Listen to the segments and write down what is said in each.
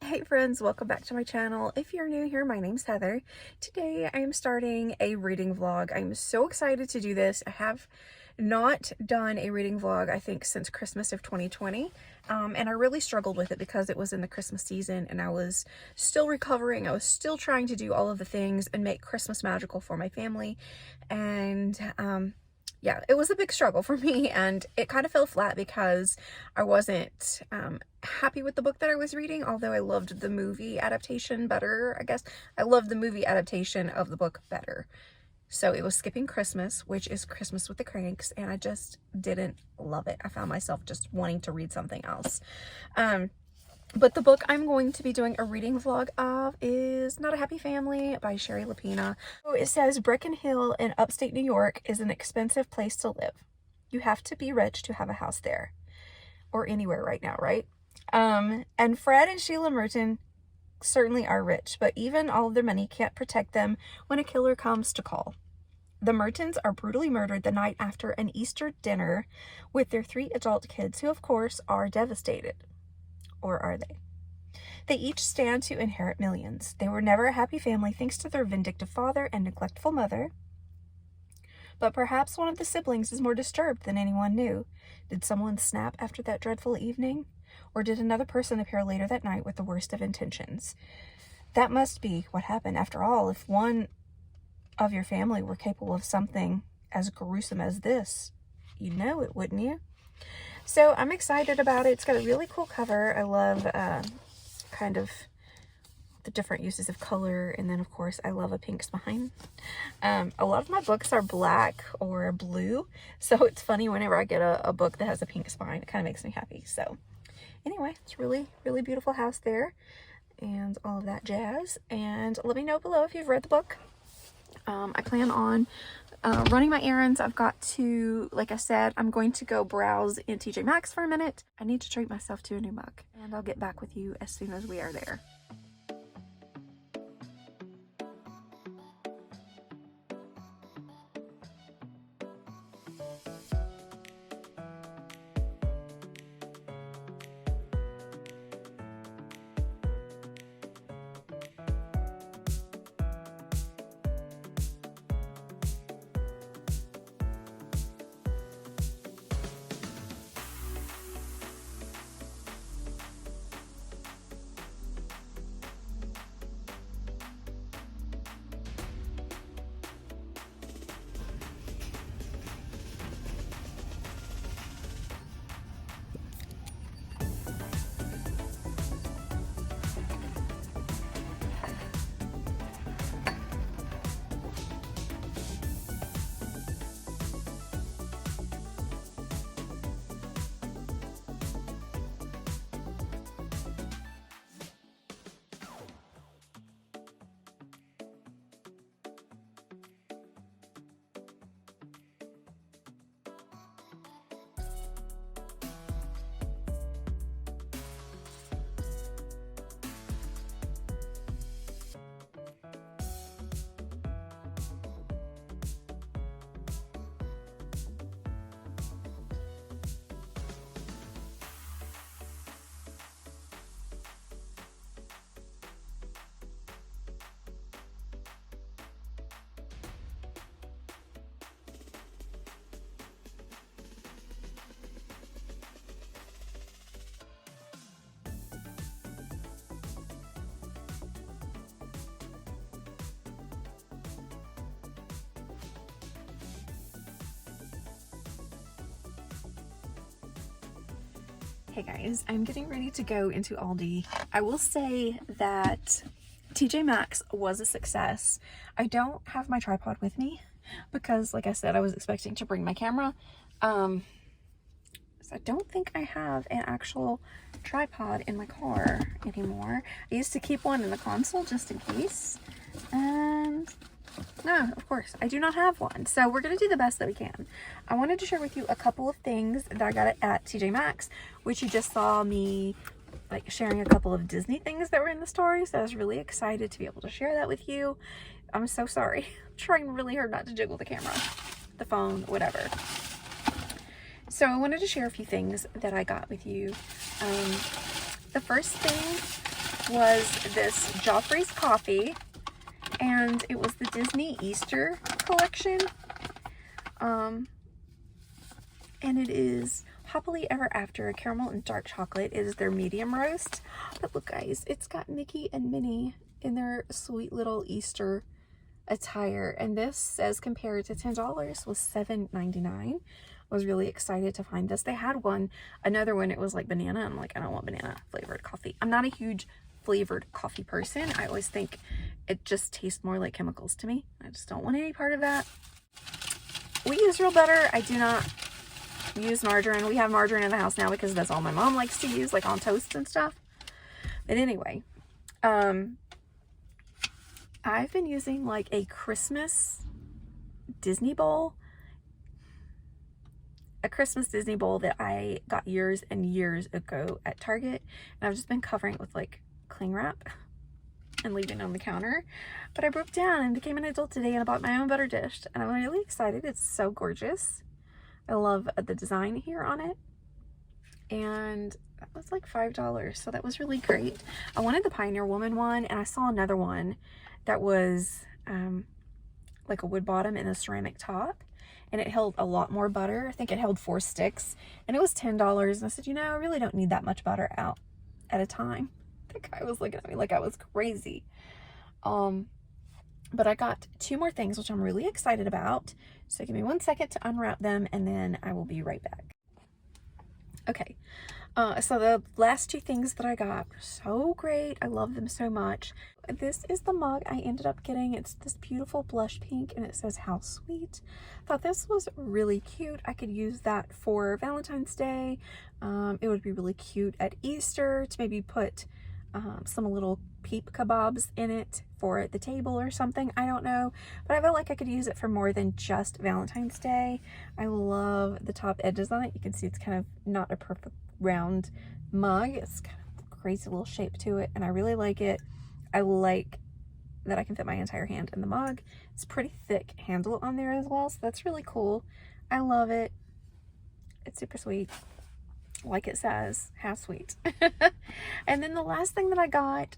Hey friends, welcome back to my channel. If you're new here, my name's Heather. Today I am starting a reading vlog. I'm so excited to do this. I have not done a reading vlog, I think, since Christmas of 2020. And I really struggled with it because it was in the Christmas season and I was still recovering. I was still trying to do all of the things and make Christmas magical for my family. And yeah, it was a big struggle for me, and it kind of fell flat because I wasn't happy with the book that I was reading, although I loved the movie adaptation better, I guess. I loved the movie adaptation of the book better. So it was Skipping Christmas, which is Christmas with the Cranks, and I just didn't love it. I found myself just wanting to read something else. But the book I'm going to be doing a reading vlog of is Not a Happy Family by Sherry Lapina. So it says, Bricken Hill in upstate New York is an expensive place to live. You have to be rich to have a house there. Or anywhere right now, right? And Fred and Sheila Merton certainly are rich, but even all of their money can't protect them when a killer comes to call. The Mertons are brutally murdered the night after an Easter dinner with their 3 adult kids, who of course are devastated. Or are they? They each stand to inherit millions. They were never a happy family thanks to their vindictive father and neglectful mother. But perhaps one of the siblings is more disturbed than anyone knew. Did someone snap after that dreadful evening? Or did another person appear later that night with the worst of intentions? That must be what happened. After all, if one of your family were capable of something as gruesome as this, you'd know it, wouldn't you? So I'm excited about it. It's got a really cool cover. I love kind of the different uses of color, and then of course I love a pink spine. A lot of my books are black or blue, so it's funny whenever I get a book that has a pink spine. It kind of makes me happy. So anyway, it's really beautiful house there and all of that jazz. And let me know below if you've read the book. I plan on running my errands. I've got to, like I said, I'm going to go browse in TJ Maxx for a minute. I need to treat myself to a new mug, and I'll get back with you as soon as we are there. Hey guys, I'm getting ready to go into Aldi. I will say that TJ Maxx was a success. I don't have my tripod with me because, like I said, I was expecting to bring my camera. So I don't think I have an actual tripod in my car anymore. I used to keep one in the console just in case. And no, of course, I do not have one. So we're going to do the best that we can. I wanted to share with you a couple of things that I got at TJ Maxx, which you just saw me like sharing a couple of Disney things that were in the story. So I was really excited to be able to share that with you. I'm so sorry. I'm trying really hard not to jiggle the camera, the phone, whatever. So I wanted to share a few things that I got with you. The first thing was this Joffrey's coffee, and it was the Disney Easter collection. And it is Happily Ever After caramel and dark chocolate. It is their medium roast. But look, guys, it's got Mickey and Minnie in their sweet little Easter attire, and this says compared to $10 was $7.99. I was really excited to find this. They had another one, it was like banana. I'm like, I don't want banana flavored coffee. I'm not a huge flavored coffee person. I always think it just tastes more like chemicals to me. I just don't want any part of that. We use real butter. I do not use margarine. We have margarine in the house now because that's all my mom likes to use, like on toast and stuff. But anyway, I've been using like a Christmas Disney bowl. A Christmas Disney bowl that I got years and years ago at Target. And I've just been covering it with like cling wrap and leaving it on the counter. But I broke down and became an adult today and I bought my own butter dish. And I'm really excited. It's so gorgeous. I love the design here on it. And that was like $5. So that was really great. I wanted the Pioneer Woman one, and I saw another one that was like a wood bottom and a ceramic top. And it held a lot more butter. I think it held 4 sticks. And it was $10. And I said, you know, I really don't need that much butter out at a time. The guy was looking at me like I was crazy. But I got 2 more things, which I'm really excited about. So give me 1 second to unwrap them, and then I will be right back. Okay, so the last 2 things that I got were so great. I love them so much. This is the mug I ended up getting. It's this beautiful blush pink, and it says "How Sweet." Thought this was really cute. I could use that for Valentine's Day. It would be really cute at Easter to maybe put some little peep kebabs in it for the table or something. I don't know, but I felt like I could use it for more than just Valentine's Day. I love the top edges on it. You can see it's kind of not a perfect round mug. It's kind of a crazy little shape to it, and I really like it. I like that I can fit my entire hand in the mug. It's pretty thick handle on there as well, so that's really cool. I love it. It's super sweet. Like it says, how sweet. And then the last thing that I got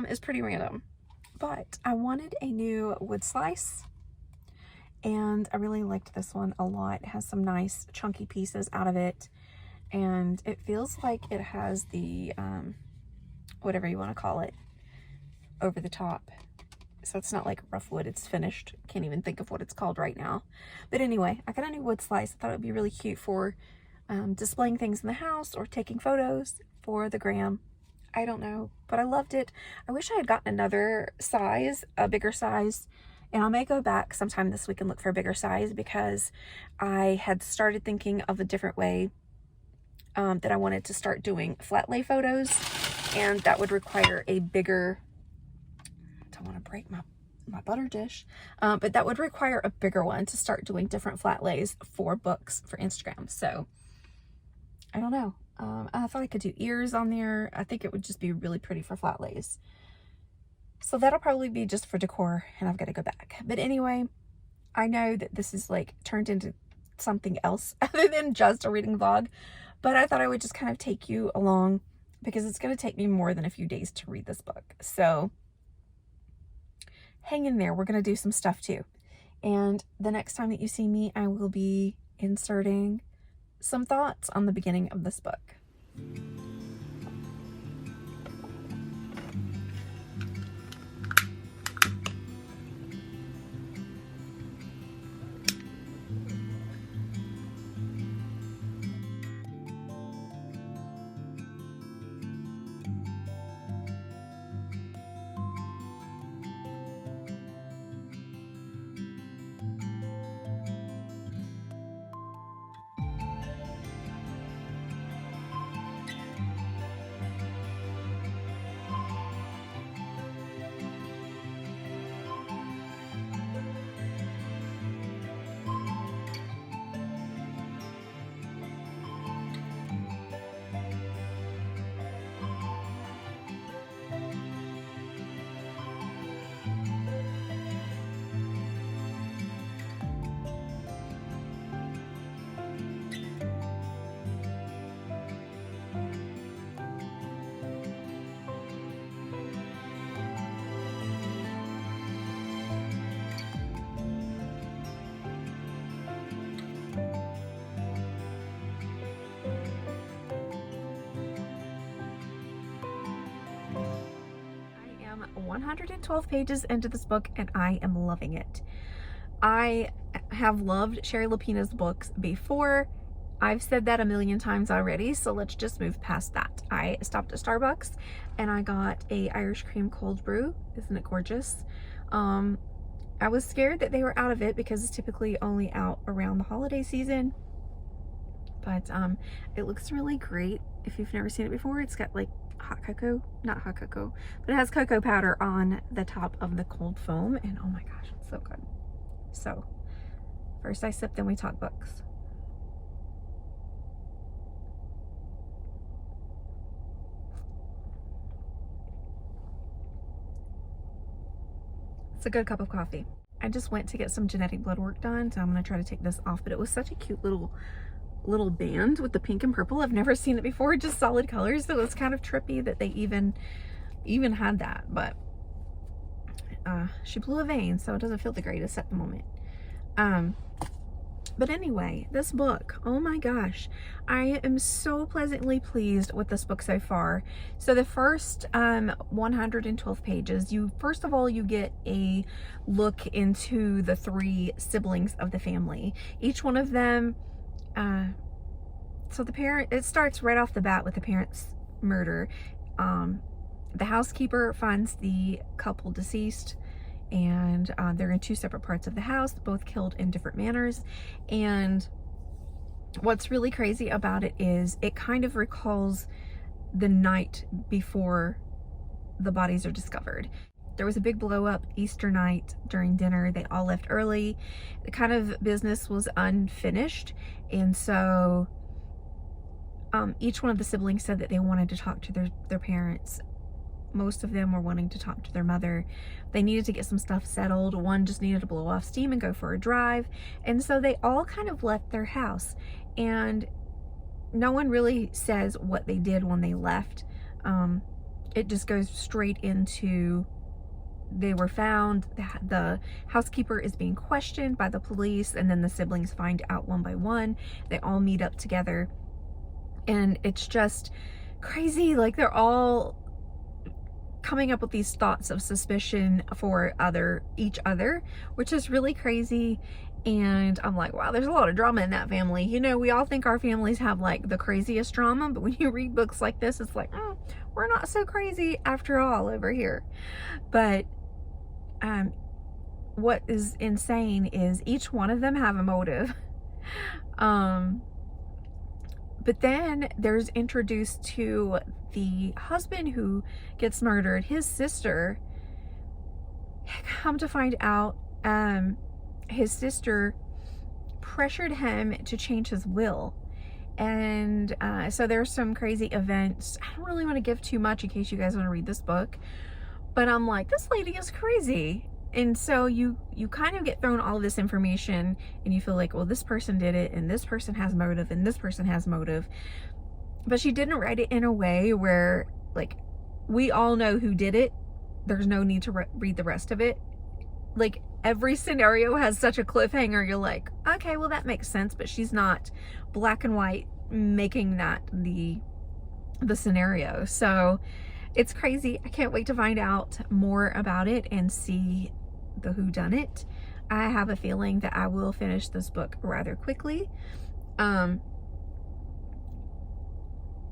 is pretty random, but I wanted a new wood slice, and I really liked this one a lot. It has some nice chunky pieces out of it, and it feels like it has the whatever you want to call it over the top. So it's not like rough wood, it's finished. Can't even think of what it's called right now. But anyway, I got a new wood slice. I thought it would be really cute for displaying things in the house or taking photos for the gram. I don't know, but I loved it. I wish I had gotten another size, a bigger size, and I may go back sometime this week and look for a bigger size, because I had started thinking of a different way that I wanted to start doing flat lay photos, and that would require a bigger, I don't want to break my butter dish, but that would require a bigger one to start doing different flat lays for books for Instagram. So I don't know. I thought I could do ears on there. I think it would just be really pretty for flat lays. So that'll probably be just for decor, and I've got to go back. But anyway, I know that this is like turned into something else other than just a reading vlog, but I thought I would just kind of take you along, because it's going to take me more than a few days to read this book. So hang in there. We're going to do some stuff too. And the next time that you see me, I will be inserting some thoughts on the beginning of this book. am 112 pages into this book and I am loving it. I have loved Sherry Lapina's books before. I've said that a million times already, so let's just move past that. I stopped at Starbucks and I got a Irish cream cold brew. Isn't it gorgeous? I was scared that they were out of it because it's typically only out around the holiday season. But it looks really great. If you've never seen it before, it's got like hot cocoa, not hot cocoa, but it has cocoa powder on the top of the cold foam, and oh my gosh, it's so good. So first I sip, then we talk books. It's a good cup of coffee. I just went to get some genetic blood work done, so I'm gonna try to take this off, but it was such a cute little band with the pink and purple. I've never seen it before, just solid colors, so it's kind of trippy that they even had that. But she blew a vein, so it doesn't feel the greatest at the moment. But anyway, this book, oh my gosh, I am so pleasantly pleased with this book so far. So the first 112 pages, first of all, you get a look into the 3 siblings of the family. Each one of them, so it starts right off the bat with the parents' murder. The housekeeper finds the couple deceased, and they're in 2 separate parts of the house, both killed in different manners. And what's really crazy about it is it kind of recalls the night before the bodies are discovered. There was a big blow up Easter night during dinner. They all left early. The kind of business was unfinished, and so each one of the siblings said that they wanted to talk to their parents. Most of them were wanting to talk to their mother. They needed to get some stuff settled. One just needed to blow off steam and go for a drive. And so they all kind of left their house. And no one really says what they did when they left. It just goes straight into they were found. The housekeeper is being questioned by the police, and then the siblings find out one by one. They all meet up together. And it's just crazy. Like, they're all coming up with these thoughts of suspicion for each other, which is really crazy. And I'm like, wow, there's a lot of drama in that family. You know, we all think our families have like the craziest drama, but when you read books like this, it's like, we're not so crazy after all over here. But what is insane is each one of them have a motive. But then there's introduced to the husband who gets murdered, his sister. Come to find out, his sister pressured him to change his will. And so there's some crazy events. I don't really want to give too much in case you guys want to read this book, but I'm like, this lady is crazy. And so you kind of get thrown all of this information, and you feel like, well, this person did it, and this person has motive, and this person has motive. But she didn't write it in a way where, like, we all know who did it. There's no need to read the rest of it. Like, every scenario has such a cliffhanger. You're like, okay, well, that makes sense. But she's not black and white making that the scenario. So it's crazy. I can't wait to find out more about it and see the whodunit. I have a feeling that I will finish this book rather quickly.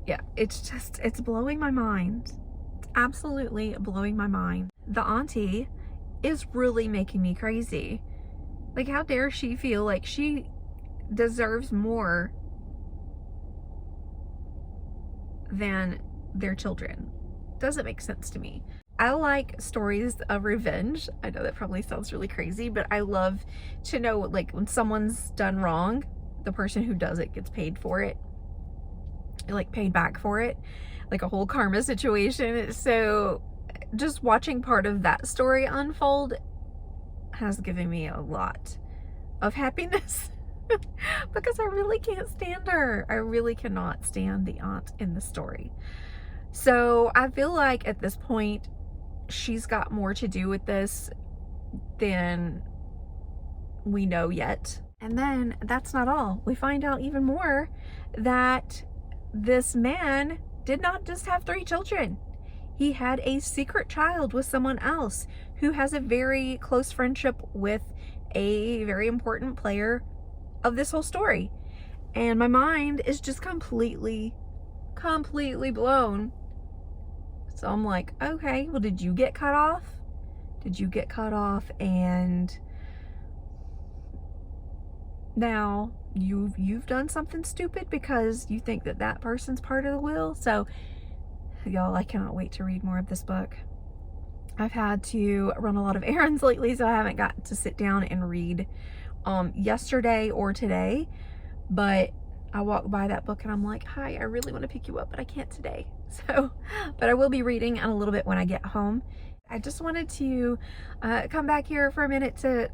Yeah, it's blowing my mind. It's absolutely blowing my mind. The auntie is really making me crazy. Like, how dare she feel like she deserves more than their children? Doesn't make sense to me. I like stories of revenge. I know that probably sounds really crazy, but I love to know, like, when someone's done wrong, the person who does it gets paid for it, like paid back for it, like a whole karma situation. So just watching part of that story unfold has given me a lot of happiness because I really can't stand her. I really cannot stand the aunt in the story. So I feel like at this point, she's got more to do with this than we know yet. And then that's not all. We find out even more that this man did not just have 3 children. he had a secret child with someone else who has a very close friendship with a very important player of this whole story. And my mind is just completely blown. So I'm like, okay, well, did you get cut off? Did you get cut off and now you've done something stupid because you think that that person's part of the will? So y'all, I cannot wait to read more of this book. I've had to run a lot of errands lately, so I haven't got to sit down and read yesterday or today, but I walked by that book and I'm like, hi, I really want to pick you up, but I can't today. So, but I will be reading in a little bit when I get home. I just wanted to come back here for a minute to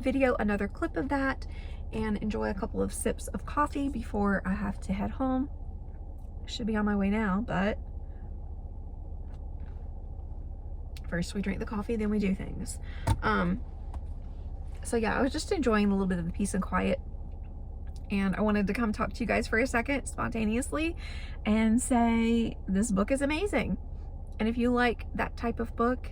video another clip of that and enjoy a couple of sips of coffee before I have to head home. Should be on my way now, but first we drink the coffee, then we do things. So yeah, I was just enjoying a little bit of the peace and quiet, and I wanted to come talk to you guys for a second spontaneously and say this book is amazing. And if you like that type of book,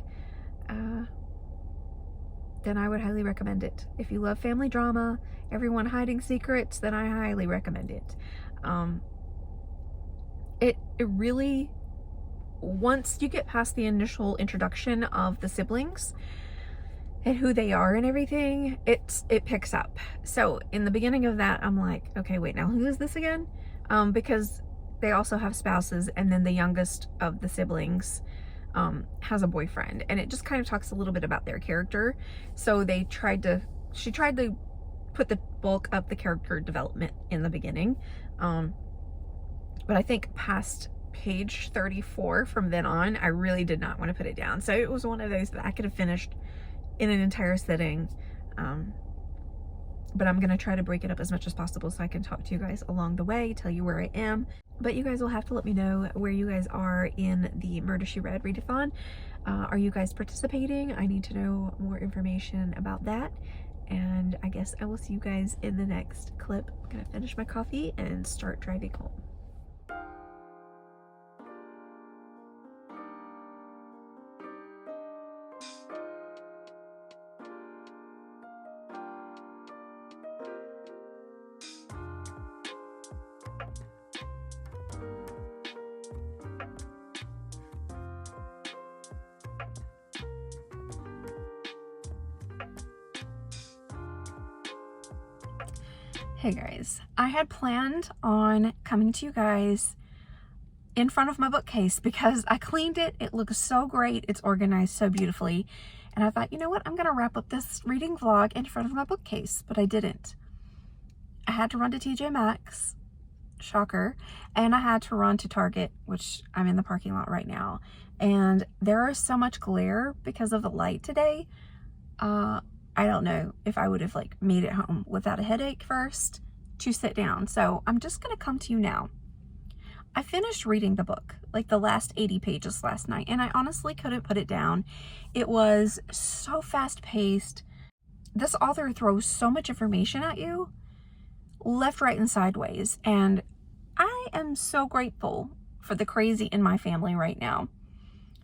then I would highly recommend it. If you love family drama, everyone hiding secrets, then I highly recommend it. It really, once you get past the initial introduction of the siblings and who they are and everything, it picks up. So in the beginning of that, I'm like, okay, wait, now who is this again? Because they also have spouses, and then the youngest of the siblings has a boyfriend, and it just kind of talks a little bit about their character. So she tried to put the bulk of the character development in the beginning, but I think past page 34 from then on, I really did not want to put it down. So it was one of those that I could have finished in an entire sitting, but I'm gonna try to break it up as much as possible so I can talk to you guys along the way, tell you where I am. But you guys will have to let me know where you guys are in the Murder, She Read readathon. Are you guys participating? I need to know more information about that. And I guess I will see you guys in the next clip. I'm gonna finish my coffee and start driving home. Hey guys, I had planned on coming to you guys in front of my bookcase because I cleaned it. It looks so great. It's organized so beautifully. And I thought, you know what? I'm going to wrap up this reading vlog in front of my bookcase, but I didn't. I had to run to TJ Maxx, shocker, and I had to run to Target, which I'm in the parking lot right now. And there is so much glare because of the light today. I don't know if I would have made it home without a headache first to sit down. So I'm just going to come to you now. I finished reading the book, the last 80 pages last night, and I honestly couldn't put it down. It was so fast paced. This author throws so much information at you, left, right, and sideways. And I am so grateful for the crazy in my family right now,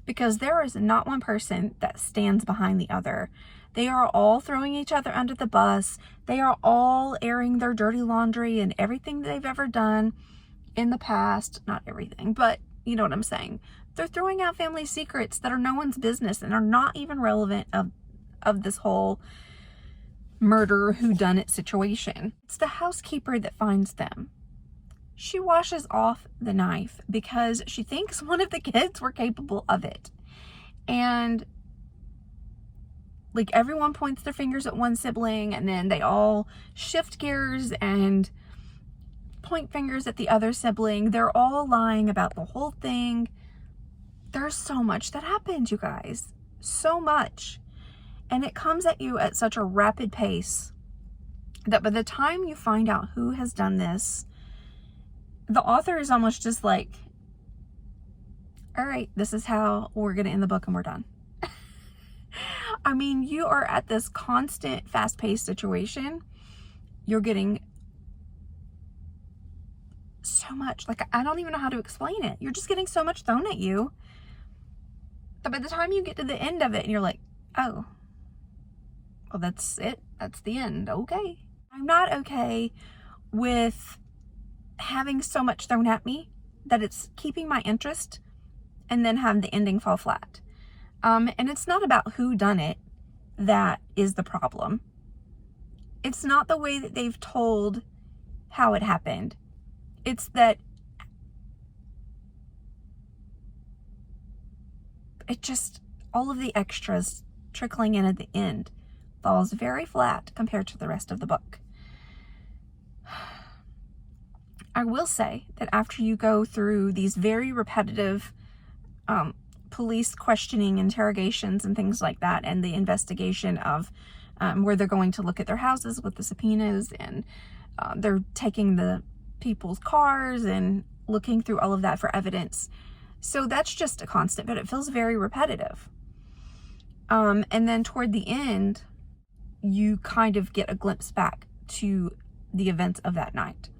because there is not one person that stands behind the other. They are all throwing each other under the bus. They are all airing their dirty laundry and everything they've ever done in the past. Not everything, but you know what I'm saying. They're throwing out family secrets that are no one's business and are not even relevant of this whole murder whodunit situation. It's the housekeeper that finds them. She washes off the knife because she thinks one of the kids were capable of it. And everyone points their fingers at one sibling, and then they all shift gears and point fingers at the other sibling. They're all lying about the whole thing. There's so much that happens, you guys. So much. And it comes at you at such a rapid pace that by the time you find out who has done this, the author is almost just like, all right, this is how we're going to end the book and we're done. I mean, you are at this constant fast-paced situation. You're getting so much, I don't even know how to explain it. You're just getting so much thrown at you. So by the time you get to the end of it and you're like, oh, well, that's it. That's the end. Okay. I'm not okay with having so much thrown at me that it's keeping my interest and then have the ending fall flat. And it's not about who done it that is the problem. It's not the way that they've told how it happened. It's that it just, all of the extras trickling in at the end falls very flat compared to the rest of the book. I will say that after you go through these very repetitive police questioning, interrogations, and things like that, and the investigation of where they're going to look at their houses with the subpoenas, and they're taking the people's cars and looking through all of that for evidence. So that's just a constant, but it feels very repetitive. And then toward the end, you kind of get a glimpse back to the events of that night,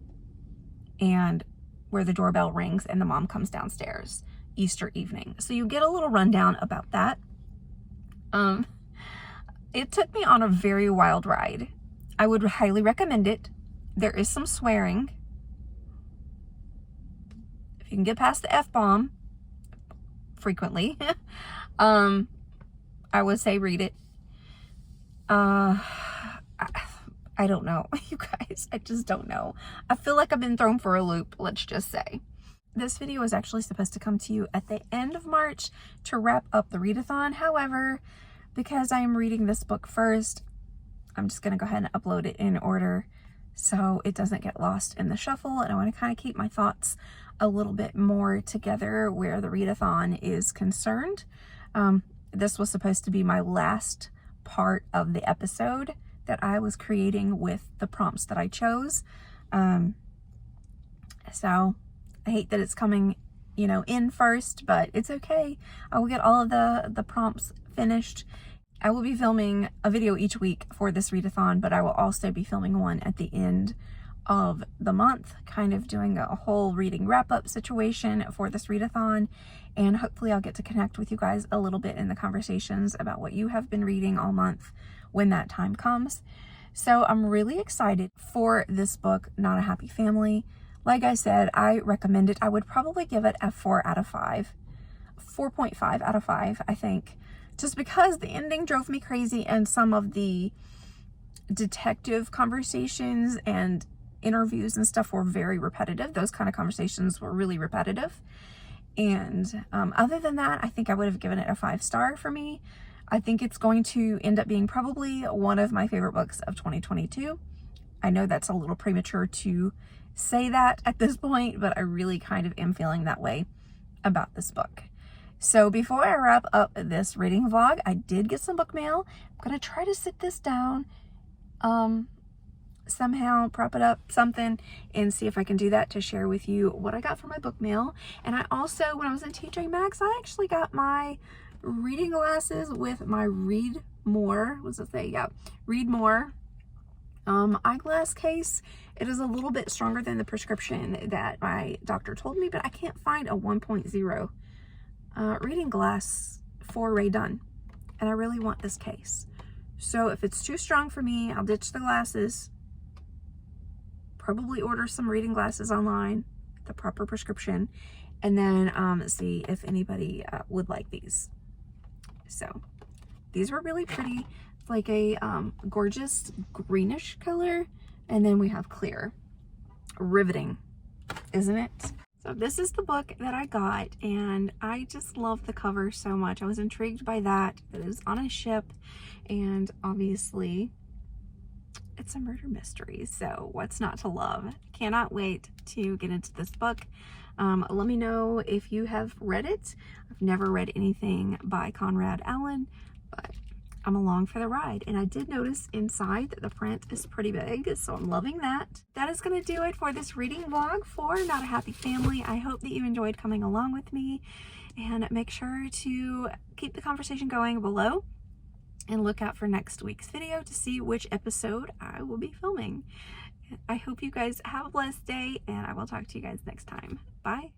and where the doorbell rings and the mom comes downstairs Easter evening. So you get a little rundown about that. It took me on a very wild ride. I would highly recommend it. There is some swearing. If you can get past the F-bomb frequently, I would say read it. I don't know, you guys. I just don't know. I feel like I've been thrown for a loop, let's just say. This video is actually supposed to come to you at the end of March to wrap up the readathon. However, because I am reading this book first, I'm just going to go ahead and upload it in order so it doesn't get lost in the shuffle. And I want to kind of keep my thoughts a little bit more together where the readathon is concerned. This was supposed to be my last part of the episode that I was creating with the prompts that I chose. So I hate that it's coming, in first, but it's okay. I will get all of the prompts finished. I will be filming a video each week for this readathon, but I will also be filming one at the end of the month, kind of doing a whole reading wrap-up situation for this readathon. And hopefully I'll get to connect with you guys a little bit in the conversations about what you have been reading all month when that time comes. So I'm really excited for this book, Not a Happy Family. Like I said, I recommend it. I would probably give it a 4 out of 5. 4.5 out of 5, I think. Just because the ending drove me crazy and some of the detective conversations and interviews and stuff were very repetitive. Those kind of conversations were really repetitive. And other than that, I think I would have given it a 5-star for me. I think it's going to end up being probably one of my favorite books of 2022. I know that's a little premature to say that at this point, but I really kind of am feeling that way about this book. So before I wrap up this reading vlog, I did get some book mail. I'm going to try to sit this down, somehow prop it up, something, and see if I can do that to share with you what I got for my book mail. And I also, when I was in TJ Maxx, I actually got my reading glasses with my Read More, what's it say? Yeah, Read More eyeglass case. It is a little bit stronger than the prescription that my doctor told me, but I can't find a 1.0 reading glass for Ray Dunn, and I really want this case. So if it's too strong for me, I'll ditch the glasses, probably order some reading glasses online, the proper prescription, and then see if anybody would like these. So these were really pretty. It's like a gorgeous greenish color, and then we have clear. Riveting, isn't it? So this is the book that I got, and I just love the cover so much. I was intrigued by that. It is on a ship, and obviously it's a murder mystery, so what's not to love? Cannot wait to get into this book. Let me know if you have read it. I've never read anything by Conrad Allen, but I'm along for the ride. And I did notice inside that the print is pretty big, so I'm loving that. That is going to do it for this reading vlog for Not a Happy Family. I hope that you enjoyed coming along with me, and make sure to keep the conversation going below and look out for next week's video to see which episode I will be filming. I hope you guys have a blessed day, and I will talk to you guys next time. Bye.